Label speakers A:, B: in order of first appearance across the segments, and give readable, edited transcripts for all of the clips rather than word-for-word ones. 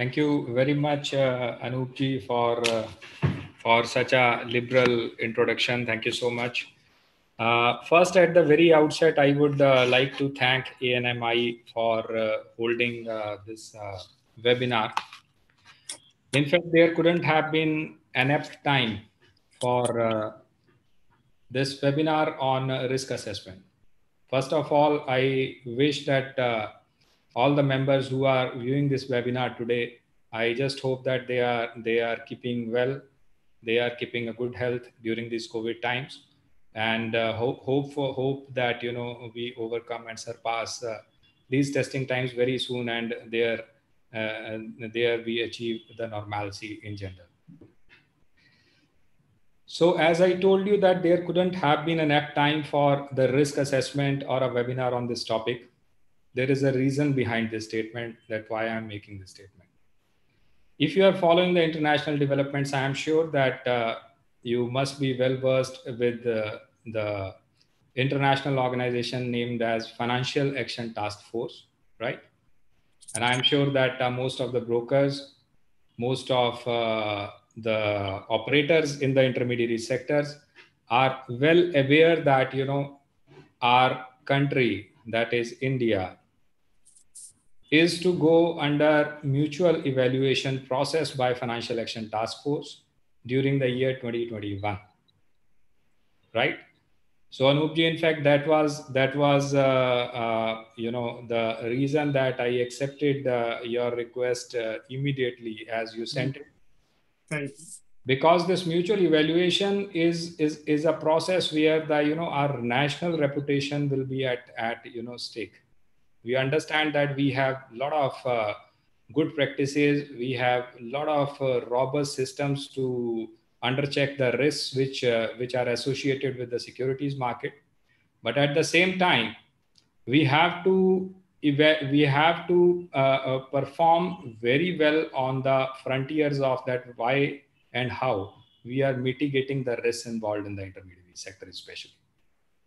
A: Thank you very much, Anup ji, for such a liberal introduction. Thank you so much. First, at the very outset, I would like to thank ANMI for holding this webinar. In fact, there couldn't have been an apt time for this webinar on risk assessment. First of all, I wish that all the members who are viewing this webinar today, I just hope that they are keeping well, they are keeping a good health during these COVID times, and hope that we overcome and surpass these testing times very soon, and there we achieve the normalcy in general. So as I told you that there couldn't have been an apt time for the risk assessment or a webinar on this topic. There is a reason behind this statement, that why I'm making this statement. If you are following the international developments, I am sure that you must be well versed with the international organization named as Financial Action Task Force, right? And I'm sure that most of the brokers, most of the operators in the intermediary sectors are well aware that our country, that is India, is to go under mutual evaluation process by Financial Action Task Force during the year 2021, right? So Anupji, in fact, that was the reason that I accepted your request immediately as you sent it.
B: Thank you.
A: Because this mutual evaluation is a process where the our national reputation will be at stake. We understand that we have a lot of good practices. We have a lot of robust systems to undercheck the risks which are associated with the securities market. But at the same time, we have to perform very well on the frontiers of that why and how we are mitigating the risks involved in the intermediary sector, especially,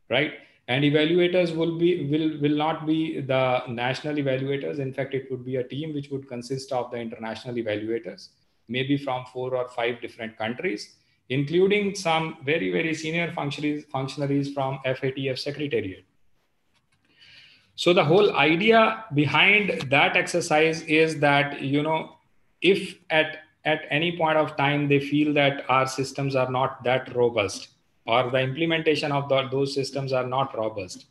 A: right? And evaluators will not be the national evaluators. In fact, it would be a team which would consist of the international evaluators, maybe from 4 or 5 different countries, including some very, very senior functionaries from FATF Secretariat. So the whole idea behind that exercise is that, if at any point of time they feel that our systems are not that robust, or the implementation of those systems are not robust.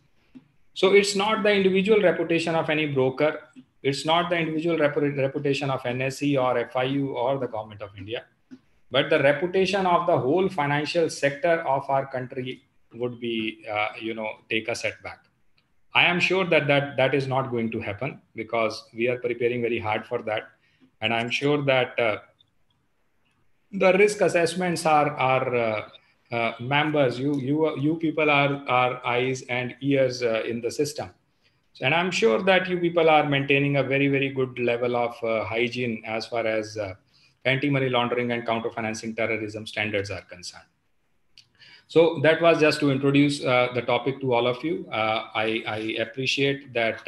A: So it's not the individual reputation of any broker. It's not the individual reputation of NSE or FIU or the government of India, but the reputation of the whole financial sector of our country would be, take a setback. I am sure that is not going to happen, because we are preparing very hard for that. And I'm sure that the risk assessments are members, you people are eyes and ears in the system. And I'm sure that you people are maintaining a very, very good level of hygiene as far as anti-money laundering and counter-financing terrorism standards are concerned. So that was just to introduce the topic to all of you. I appreciate that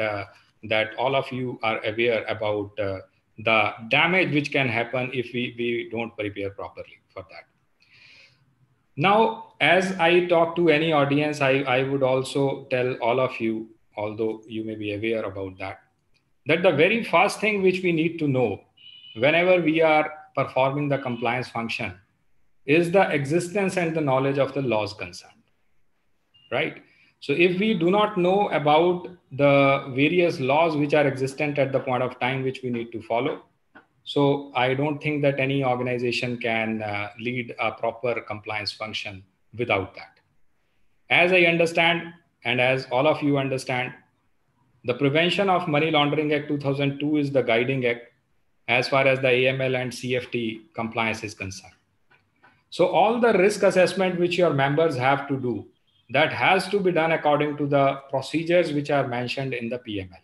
A: all of you are aware about the damage which can happen if we don't prepare properly for that. Now, as I talk to any audience, I would also tell all of you, although you may be aware about that the very first thing which we need to know whenever we are performing the compliance function is the existence and the knowledge of the laws concerned, right? So if we do not know about the various laws which are existent at the point of time which we need to follow, so I don't think that any organization can lead a proper compliance function without that. As I understand, and as all of you understand, the Prevention of Money Laundering Act 2002 is the guiding act as far as the AML and CFT compliance is concerned. So all the risk assessment which your members have to do, that has to be done according to the procedures which are mentioned in the PMLA.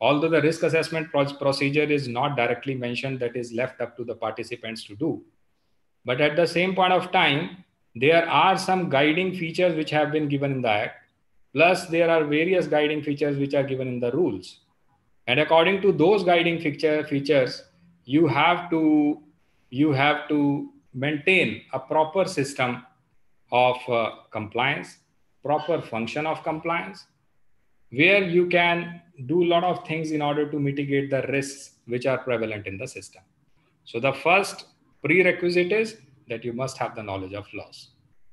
A: Although the risk assessment procedure is not directly mentioned, that is left up to the participants to do. But at the same point of time, there are some guiding features which have been given in the Act. Plus, there are various guiding features which are given in the rules. And according to those guiding features, you have to maintain a proper system of compliance, proper function of compliance, where you can do a lot of things in order to mitigate the risks which are prevalent in the system. So the first prerequisite is that you must have the knowledge of laws.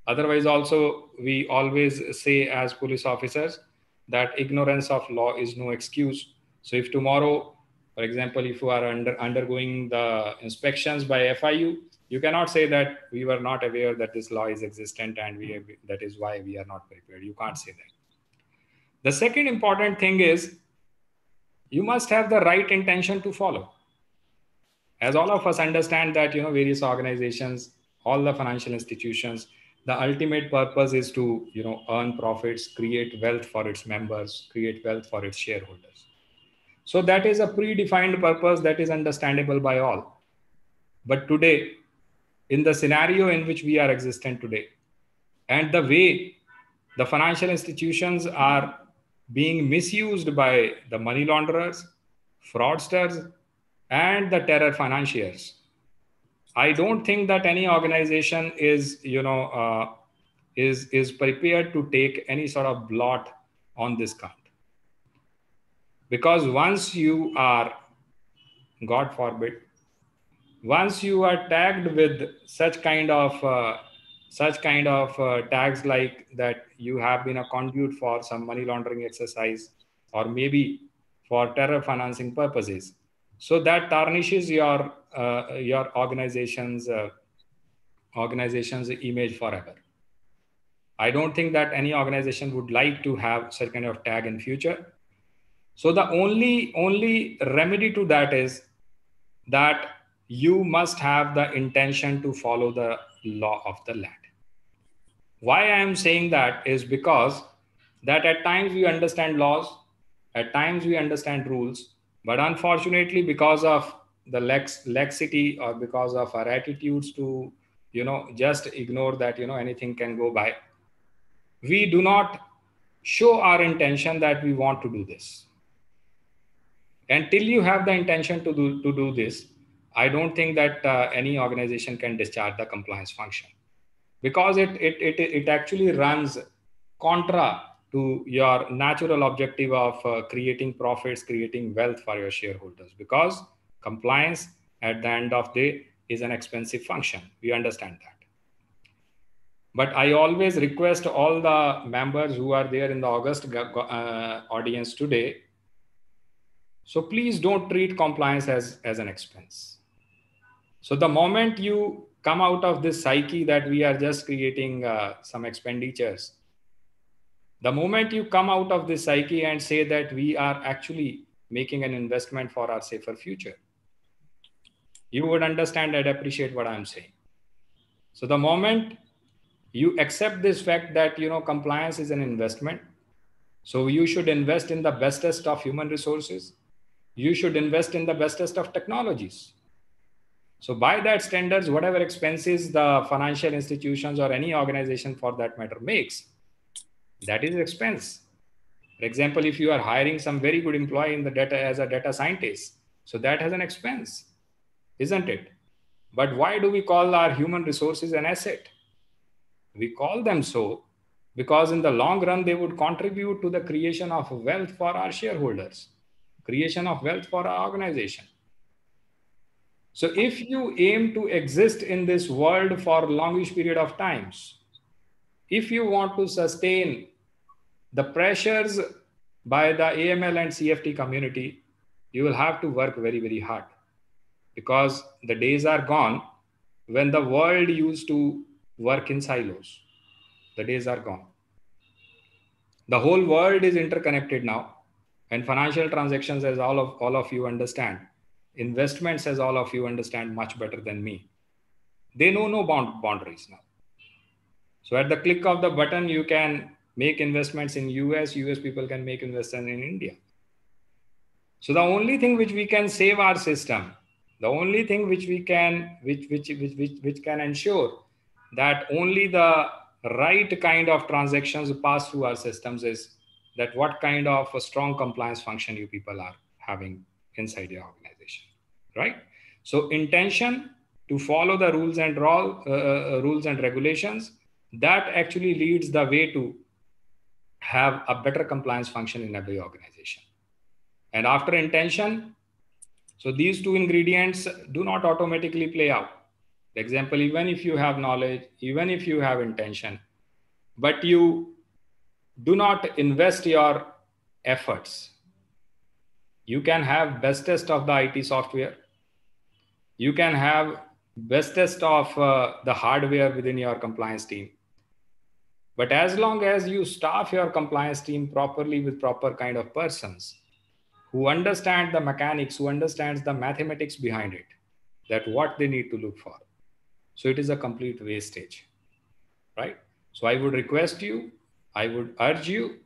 A: Otherwise, also, we always say as police officers that ignorance of law is no excuse. So if tomorrow, for example, if you are undergoing the inspections by FIU, you cannot say that we were not aware that this law is existent and that is why we are not prepared. You can't say that. The second important thing is you must have the right intention to follow. As all of us understand that, various organizations, all the financial institutions, the ultimate purpose is to, earn profits, create wealth for its members, create wealth for its shareholders. So that is a predefined purpose that is understandable by all. But today, in the scenario in which we are existent today, and the way the financial institutions are being misused by the money launderers, fraudsters, and the terror financiers, I don't think that any organization is, is prepared to take any sort of blot on this count. Because once you are, God forbid, once you are tagged with such kind of tags like that you have been a conduit for some money laundering exercise or maybe for terror financing purposes, so that tarnishes your organization's image forever. I don't think that any organization would like to have such kind of tag in future. So the only remedy to that is that you must have the intention to follow the law of the land. Why I am saying that is because that at times we understand laws, at times we understand rules, but unfortunately because of the laxity or because of our attitudes to, just ignore that, anything can go by, we do not show our intention that we want to do this. Until you have the intention to do this, I don't think that any organization can discharge the compliance function, because it actually runs contra to your natural objective of creating profits, creating wealth for your shareholders. Because compliance at the end of the day is an expensive function. We understand that. But I always request all the members who are there in the August audience today, so please don't treat compliance as an expense. So the moment you come out of this psyche that we are just creating some expenditures, the moment you come out of this psyche and say that we are actually making an investment for our safer future, you would understand and appreciate what I'm saying. So the moment you accept this fact that, compliance is an investment, so you should invest in the bestest of human resources. You should invest in the bestest of technologies. So by that standards, whatever expenses the financial institutions or any organization for that matter makes, that is expense. For example, if you are hiring some very good employee in the data as a data scientist, so that has an expense, isn't it? But why do we call our human resources an asset? We call them so because in the long run, they would contribute to the creation of wealth for our shareholders, creation of wealth for our organization. So if you aim to exist in this world for a longish period of times, if you want to sustain the pressures by the AML and CFT community, you will have to work very, very hard, because the days are gone when the world used to work in silos. The days are gone. The whole world is interconnected now, and financial transactions, as all of you understand, investments, as all of you understand much better than me, they know no boundaries now. So at the click of the button, you can make investments in US people can make investments in India. So the only thing which we can save our system, the only thing which we can, which can ensure that only the right kind of transactions pass through our systems, is that what kind of a strong compliance function you people are having inside your organization, right? So intention to follow the rules and rules and regulations, that actually leads the way to have a better compliance function in every organization. And after intention, so these two ingredients do not automatically play out. For example, even if you have knowledge, even if you have intention, but you do not invest your efforts, you can have bestest of the IT software, you can have bestest of the hardware within your compliance team. But as long as you staff your compliance team properly with proper kind of persons who understand the mechanics, who understands the mathematics behind it, that what they need to look for. So it is a complete wastage, right? So I would request you, I would urge you,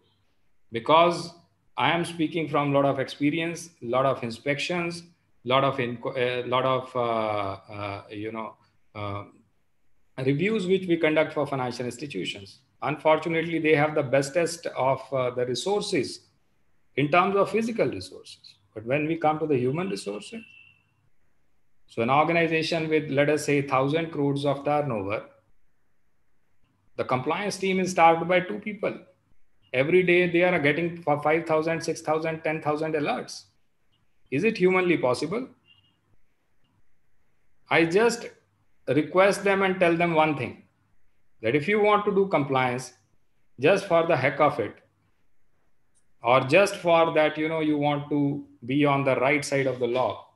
A: because I am speaking from a lot of experience, a lot of inspections, lot of uh, reviews which we conduct for financial institutions. Unfortunately, they have the bestest of the resources in terms of physical resources. But when we come to the human resources, so an organization with, let us say, 1,000 crores of turnover, the compliance team is staffed by 2 people. Every day they are getting 5,000, 6,000, 10,000 alerts. Is it humanly possible? I just request them and tell them one thing, that if you want to do compliance just for the heck of it, or just for that, you want to be on the right side of the law,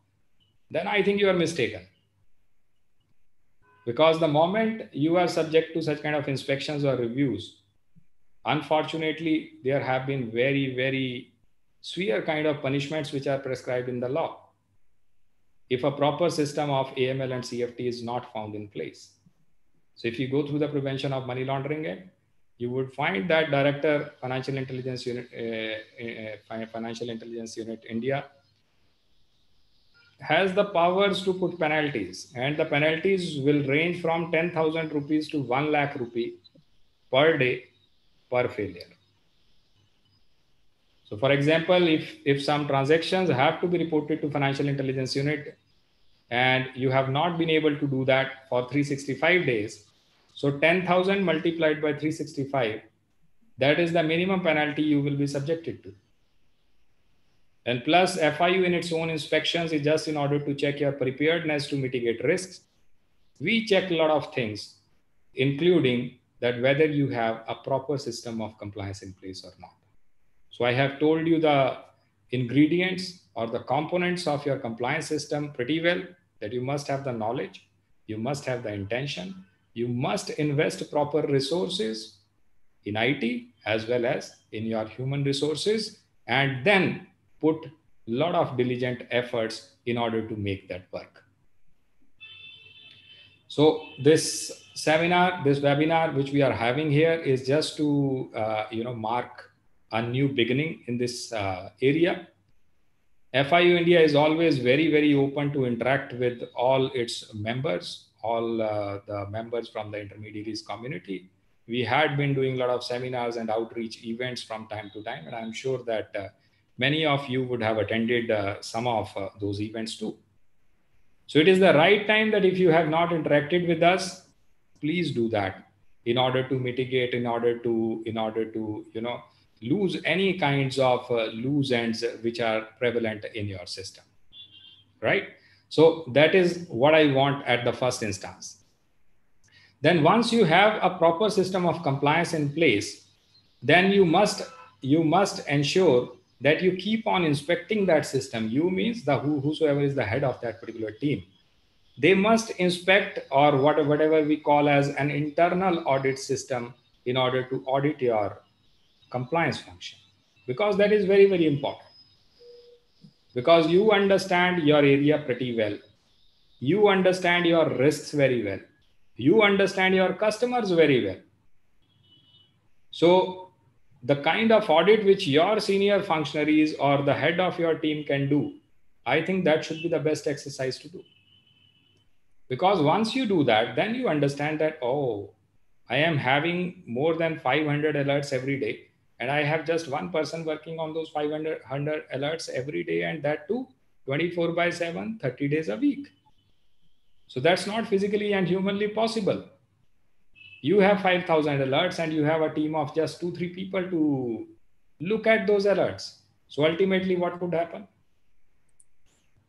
A: then I think you are mistaken. Because the moment you are subject to such kind of inspections or reviews, unfortunately, there have been very, very severe kind of punishments which are prescribed in the law if a proper system of AML and CFT is not found in place. So if you go through the Prevention of Money Laundering Act, you would find that Director, Financial Intelligence Unit, Financial Intelligence Unit India has the powers to put penalties, and the penalties will range from 10,000 rupees to 1 lakh rupee per day per failure. So for example, if some transactions have to be reported to Financial Intelligence Unit and you have not been able to do that for 365 days, so 10,000 multiplied by 365, that is the minimum penalty you will be subjected to. And plus FIU in its own inspections is just in order to check your preparedness to mitigate risks. We check a lot of things, including that whether you have a proper system of compliance in place or not. So I have told you the ingredients or the components of your compliance system pretty well, that you must have the knowledge, you must have the intention, you must invest proper resources in IT as well as in your human resources, and then put a lot of diligent efforts in order to make that work. So this webinar, which we are having here, is just to mark a new beginning in this area. FIU India is always very, very open to interact with all its members, all the members from the intermediaries community. We had been doing a lot of seminars and outreach events from time to time, and I'm sure that many of you would have attended some of those events too. So it is the right time that if you have not interacted with us, please do that in order to mitigate, in order to lose any kinds of loose ends which are prevalent in your system, right? So that is what I want at the first instance. Then once you have a proper system of compliance in place, then you must ensure that you keep on inspecting that system. You means the whosoever is the head of that particular team. They must inspect, or whatever we call as an internal audit system, in order to audit your compliance function, because that is very, very important. Because you understand your area pretty well. You understand your risks very well. You understand your customers very well. So the kind of audit which your senior functionaries or the head of your team can do, I think that should be the best exercise to do. Because once you do that, then you understand that, oh, I am having more than 500 alerts every day. And I have just one person working on those 500 alerts every day, and that too 24/7, 30 days a week. So that's not physically and humanly possible. You have 5,000 alerts and you have a team of just 2, 3 people to look at those alerts. So ultimately, what would happen?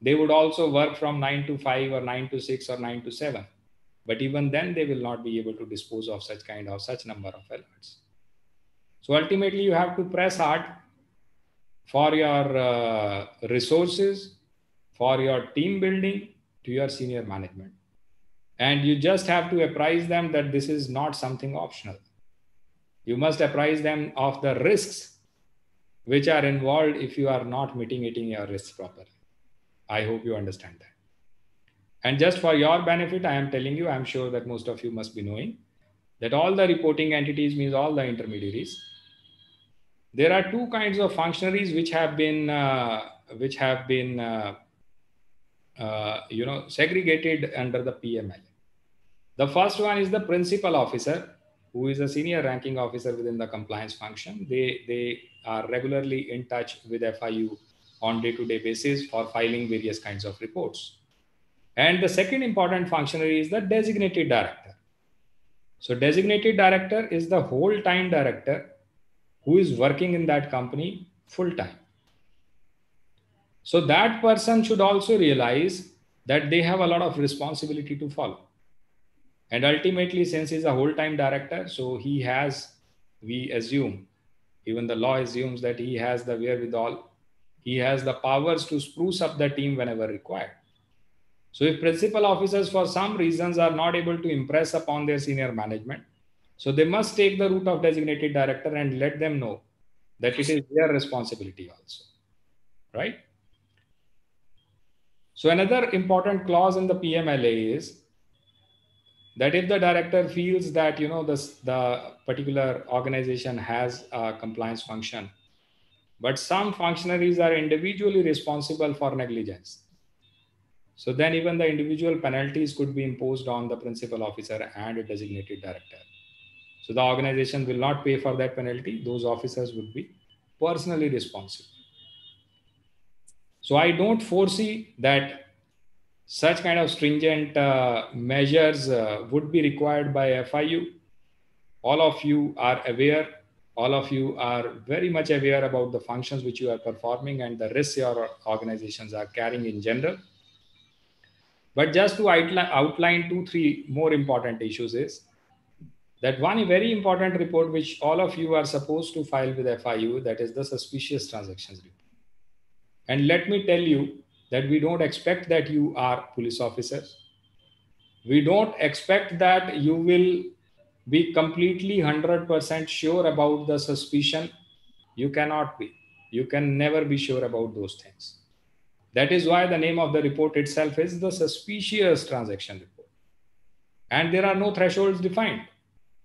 A: They would also work from 9 to 5 or 9 to 6 or 9 to 7. But even then, they will not be able to dispose of such number of alerts. So ultimately, you have to press hard for your resources, for your team building to your senior management. And you just have to apprise them that this is not something optional. You must apprise them of the risks which are involved if you are not mitigating your risks properly. I hope you understand that. And just for your benefit, I am telling you, I'm sure that most of you must be knowing that all the reporting entities means all the intermediaries. There are two kinds of functionaries which have been segregated under the PML. The first one is the principal officer, who is a senior ranking officer within the compliance function. They are regularly in touch with FIU on day-to-day basis for filing various kinds of reports. And the second important functionary is the designated director. So designated director is the whole-time director who is working in that company full-time. So that person should also realize that they have a lot of responsibility to follow. And ultimately, since he's a whole-time director, so he has, we assume, even the law assumes that he has the wherewithal, he has the powers to spruce up the team whenever required. So if principal officers for some reasons are not able to impress upon their senior management, so they must take the route of designated director and let them know that it is their responsibility also, right? So another important clause in the PMLA is that if the director feels that the particular organization has a compliance function, but some functionaries are individually responsible for negligence, so then even the individual penalties could be imposed on the principal officer and a designated director. So the organization will not pay for that penalty. Those officers would be personally responsible. So I don't foresee that such kind of stringent measures would be required by FIU. All of you are aware, all of you are very much aware about the functions which you are performing and the risks your organizations are carrying in general. But just to outline 2, 3 more important issues is that one very important report which all of you are supposed to file with FIU, that is the suspicious transactions report. And let me tell you that we don't expect that you are police officers. We don't expect that you will be completely 100% sure about the suspicion. You cannot be. You can never be sure about those things. That is why the name of the report itself is the suspicious transaction report. And there are no thresholds defined.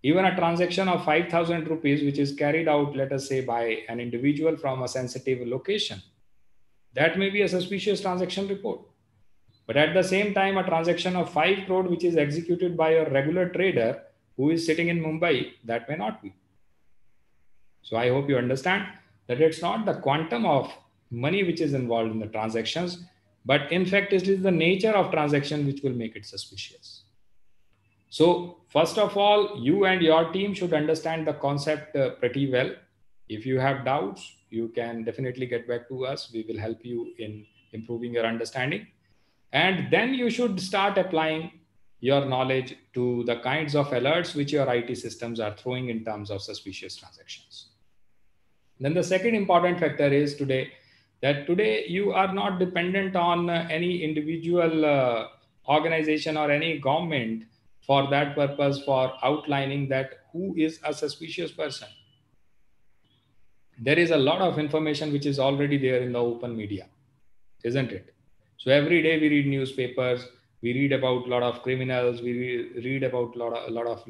A: Even a transaction of 5,000 rupees, which is carried out, let us say, by an individual from a sensitive location, that may be a suspicious transaction report. But at the same time, a transaction of 5 crore, which is executed by a regular trader who is sitting in Mumbai, that may not be. So I hope you understand that it's not the quantum of money which is involved in the transactions, but in fact, it is the nature of transaction which will make it suspicious. So first of all, you and your team should understand the concept pretty well. If you have doubts, you can definitely get back to us. We will help you in improving your understanding. And then you should start applying your knowledge to the kinds of alerts which your IT systems are throwing in terms of suspicious transactions. Then the second important factor is that today you are not dependent on any individual organization or any government for that purpose, for outlining that who is a suspicious person. There is a lot of information which is already there in the open media, isn't it? So every day we read newspapers, we read about a lot of criminals, we read about a lot of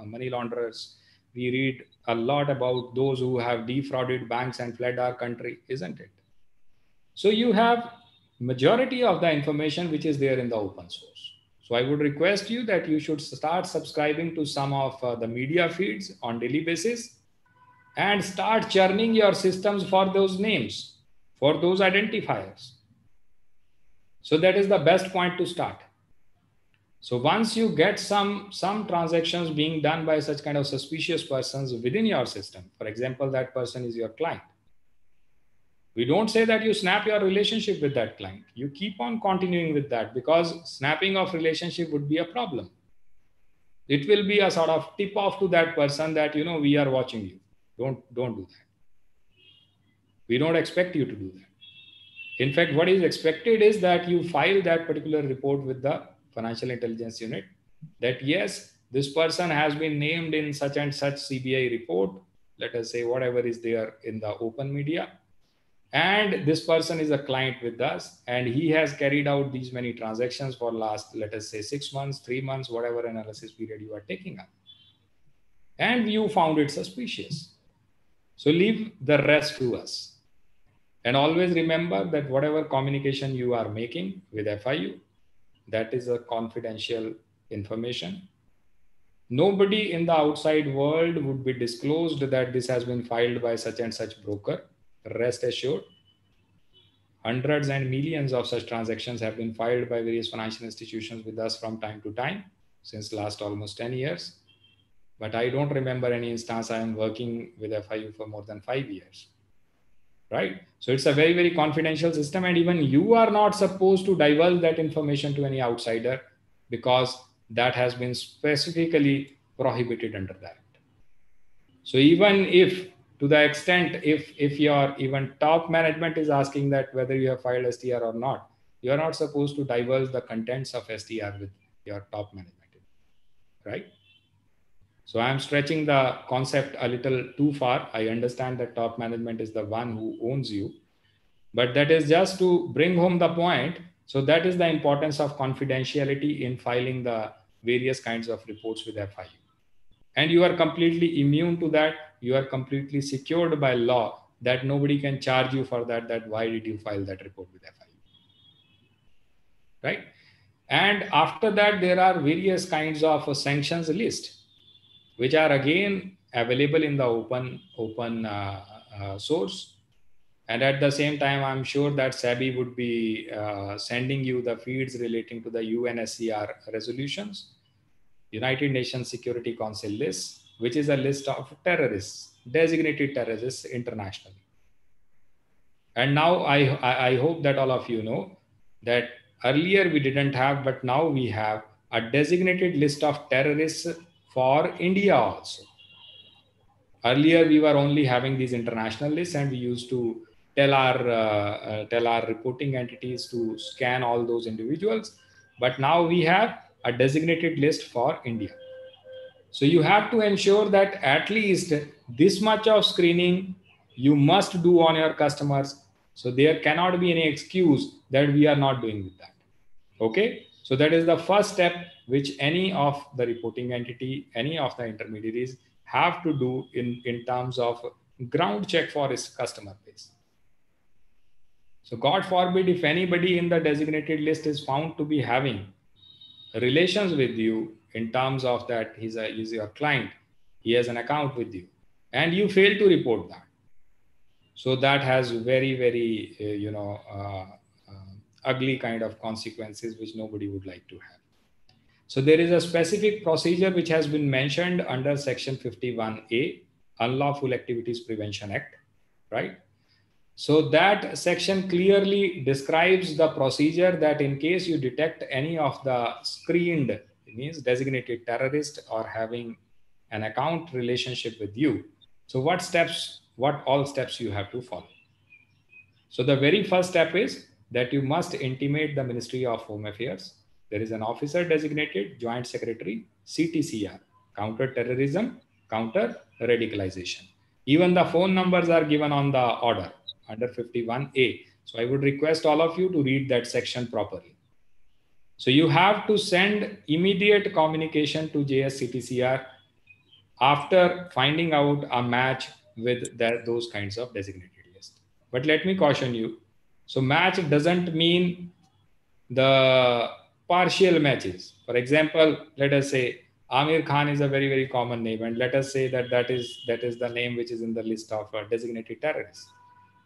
A: money launderers, we read a lot about those who have defrauded banks and fled our country, isn't it? So you have majority of the information which is there in the open source. So I would request you that you should start subscribing to some of the media feeds on daily basis. and start churning your systems for those names, for those identifiers. So that is the best point to start. So once you get some transactions being done by such kind of suspicious persons within your system, for example, that person is your client. We don't say that you snap your relationship with that client. You keep on continuing with that, because snapping of relationship would be a problem. It will be a sort of tip off to that person that, you know, we are watching you. Don't do that. We don't expect you to do that. In fact, what is expected is that you file that particular report with the financial intelligence unit, that yes, this person has been named in such and such CBI report, let us say whatever is there in the open media, and this person is a client with us, and he has carried out these many transactions for last, let us say 6 months, 3 months, whatever analysis period you are taking up, and you found it suspicious. So leave the rest to us. And always remember that whatever communication you are making with FIU, that is a confidential information. Nobody in the outside world would be disclosed that this has been filed by such and such broker. Rest assured, hundreds and millions of such transactions have been filed by various financial institutions with us from time to time since last almost 10 years. But I don't remember any instance I am working with FIU for more than 5 years. Right? So it's a very, very confidential system, and even you are not supposed to divulge that information to any outsider, because that has been specifically prohibited under that. So even if, to the extent, if your even top management is asking that whether you have filed STR or not, you are not supposed to divulge the contents of STR with your top management, right? So I'm stretching the concept a little too far. I understand that top management is the one who owns you, but that is just to bring home the point. So that is the importance of confidentiality in filing the various kinds of reports with FIU. And you are completely immune to that. You are completely secured by law that nobody can charge you for that, that why did you file that report with FIU, right? And after that, there are various kinds of sanctions list, which are again available in the open source. And at the same time, I'm sure that SEBI would be sending you the feeds relating to the UNSCR resolutions, United Nations Security Council list, which is a list of terrorists, designated terrorists internationally. And now I hope that all of you know that earlier we didn't have, but now we have a designated list of terrorists for India also. Earlier, we were only having these international lists, and we used to tell our reporting entities to scan all those individuals. But now we have a designated list for India. So you have to ensure that at least this much of screening you must do on your customers. So there cannot be any excuse that we are not doing with that. Okay. So that is the first step which any of the reporting entity, any of the intermediaries have to do in terms of ground check for its customer base. So God forbid if anybody in the designated list is found to be having relations with you in terms of that he's your client, he has an account with you, and you fail to report that. So that has very, very, ugly kind of consequences which nobody would like to have. So there is a specific procedure which has been mentioned under Section 51A, Unlawful Activities Prevention Act, right? So that section clearly describes the procedure that in case you detect any of the screened, it means designated terrorist or having an account relationship with you. So what all steps you have to follow. So the very first step is that you must intimate the Ministry of Home Affairs. There is an officer designated Joint Secretary, CTCR, Counter Terrorism, Counter Radicalization. Even the phone numbers are given on the order under 51A. So I would request all of you to read that section properly. So you have to send immediate communication to JSCTCR after finding out a match with those kinds of designated lists. But let me caution you. So match doesn't mean the partial matches. For example, let us say Amir Khan is a very, very common name. And let us say that that is the name which is in the list of designated terrorists.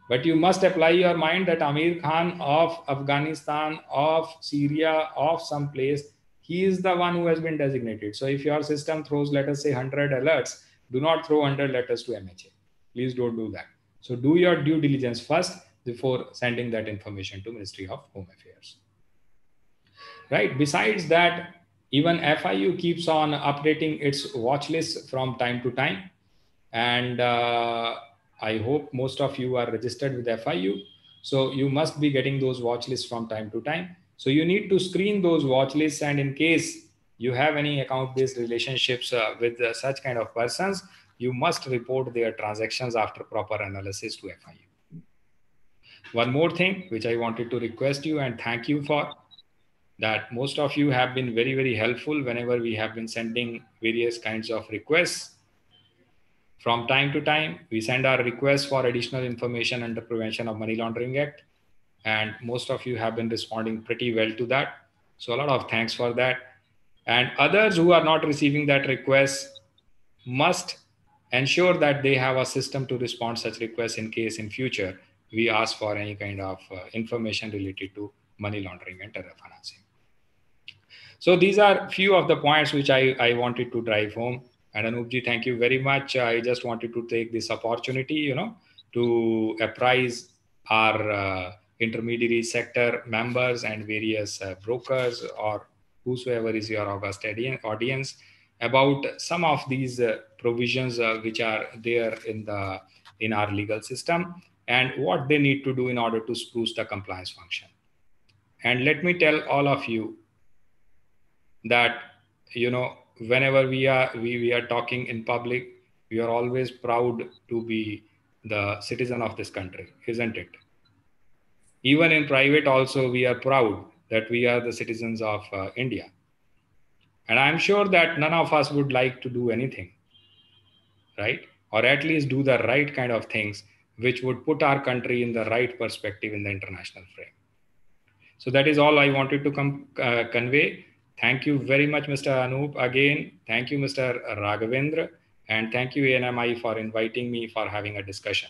A: But you must apply your mind that Amir Khan of Afghanistan, of Syria, of some place, he is the one who has been designated. So if your system throws, let us say, 100 alerts, do not throw 100 letters to MHA. Please don't do that. So do your due diligence first before sending that information to Ministry of Home Affairs. Right. Besides that, even FIU keeps on updating its watch list from time to time. And I hope most of you are registered with FIU. So you must be getting those watch lists from time to time. So you need to screen those watch lists. And in case you have any account-based relationships with such kind of persons, you must report their transactions after proper analysis to FIU. One more thing, which I wanted to request you and thank you for, that most of you have been very, very helpful whenever we have been sending various kinds of requests. From time to time, we send our requests for additional information under Prevention of Money Laundering Act. And most of you have been responding pretty well to that. So a lot of thanks for that. And others who are not receiving that request must ensure that they have a system to respond such requests in case in future we ask for any kind of information related to money laundering and terror financing. So these are few of the points which I wanted to drive home. And Anoopji, thank you very much. I just wanted to take this opportunity, to apprise our intermediary sector members and various brokers or whosoever is your august audience about some of these provisions which are there in our legal system and what they need to do in order to spruce the compliance function. And let me tell all of you that whenever we are talking in public, we are always proud to be the citizen of this country, isn't it? Even in private also, we are proud that we are the citizens of India. And I'm sure that none of us would like to do anything, right? Or at least do the right kind of things which would put our country in the right perspective in the international frame. So that is all I wanted to convey. Thank you very much, Mr. Anup. Again, thank you, Mr. Raghavendra. And thank you, ANMI, for inviting me for having a discussion.